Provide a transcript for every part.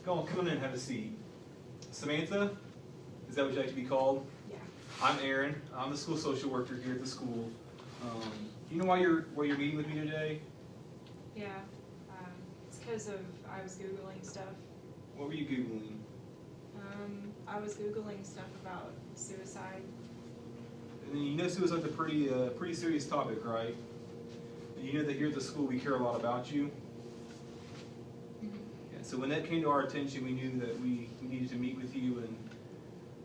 Come on in and have a seat. Samantha, is that what you'd like to be called? Yeah. I'm Aaron. I'm the school social worker here at the school. Do you know why you're meeting with me today? Yeah. It's because I was Googling stuff. What were you Googling? I was Googling stuff about suicide. And you know suicide's a pretty serious topic, right? And you know that here at the school we care a lot about you. Yeah, so when that came to our attention, we knew that we needed to meet with you and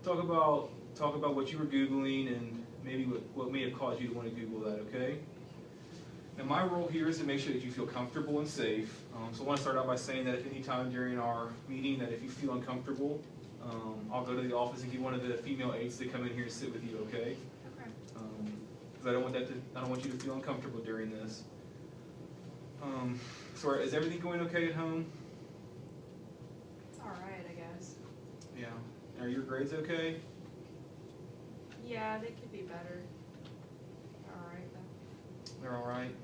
talk about what you were Googling and maybe what may have caused you to want to Google that, okay? Now my role here is to make sure that you feel comfortable and safe. So I want to start out by saying that if any time during our meeting that if you feel uncomfortable, I'll go to the office and get one of the female aides to come in here and sit with you, okay? Okay. Because I don't want you to feel uncomfortable during this. So is everything going okay at home? It's alright, I guess. Yeah. And are your grades okay? Yeah, they could be better. Alright though. They're all right.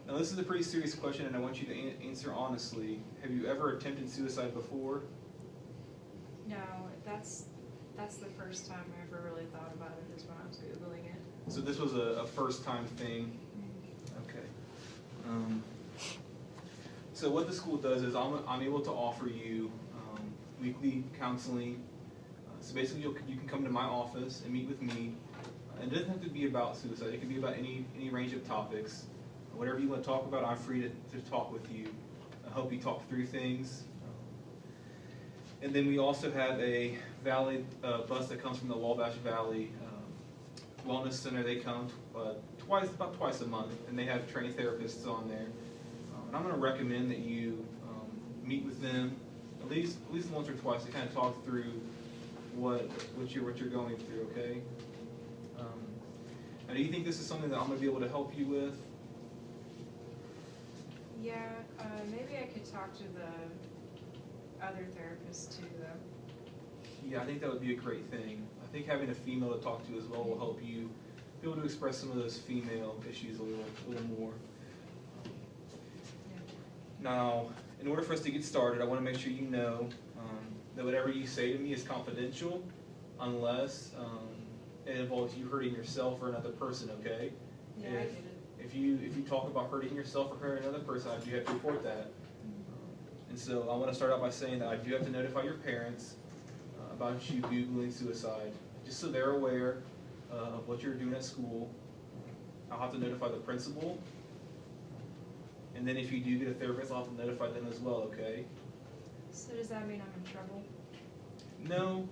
Now this is a pretty serious question, and I want you to answer honestly. Have you ever attempted suicide before? No, that's the first time I ever really thought about it, is when I was Googling it. So this was a first-time thing. Okay. So what the school does is I'm able to offer you weekly counseling. So basically you can come to my office and meet with me. And it doesn't have to be about suicide. It can be about any range of topics. Whatever you want to talk about, I'm free to talk with you. I help you talk through things. And then we also have a Valley bus that comes from the Wabash Valley Wellness Center. They come about twice a month, and they have trained therapists on there. And I'm going to recommend that you meet with them at least once or twice to kind of talk through what you're going through. Okay. Now, do you think this is something that I'm going to be able to help you with? Yeah, maybe I could talk to the other therapists too, though. Yeah, I think that would be a great thing. I think having a female to talk to as well will help you be able to express some of those female issues a little more. Yeah. Now, in order for us to get started, I want to make sure you know that whatever you say to me is confidential unless it involves you hurting yourself or another person, okay? Yeah, I get it. If you talk about hurting yourself or hurting another person, I do have to report that. And so I want to start out by saying that I do have to notify your parents about you Googling suicide, just so they're aware of what you're doing at school. I'll have to notify the principal. And then if you do get a therapist, I'll have to notify them as well, okay? So does that mean I'm in trouble? No,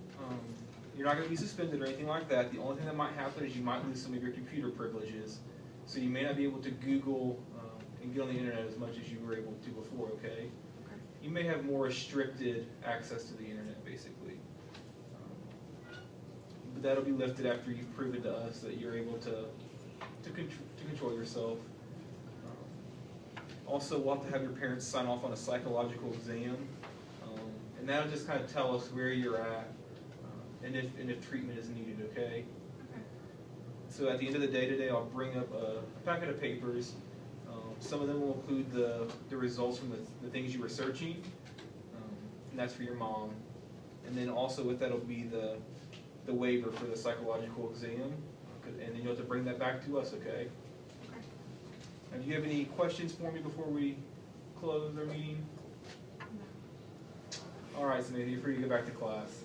you're not going to be suspended or anything like that. The only thing that might happen is you might lose some of your computer privileges. So you may not be able to Google and get on the internet as much as you were able to before, okay? Okay. You may have more restricted access to the internet, basically. But that'll be lifted after you've proven to us that you're able to control yourself. Also, we'll have to have your parents sign off on a psychological exam. And that'll just kind of tell us where you're at and if treatment is needed, okay? Okay. So at the end of the day today, I'll bring up a packet of papers. Some of them will include the results from the things you were searching, and that's for your mom. And then also with that will be the waiver for the psychological exam, and then you'll have to bring that back to us, okay? Okay. Now, do you have any questions for me before we close our meeting? No. All right, Samantha, you're free to go back to class.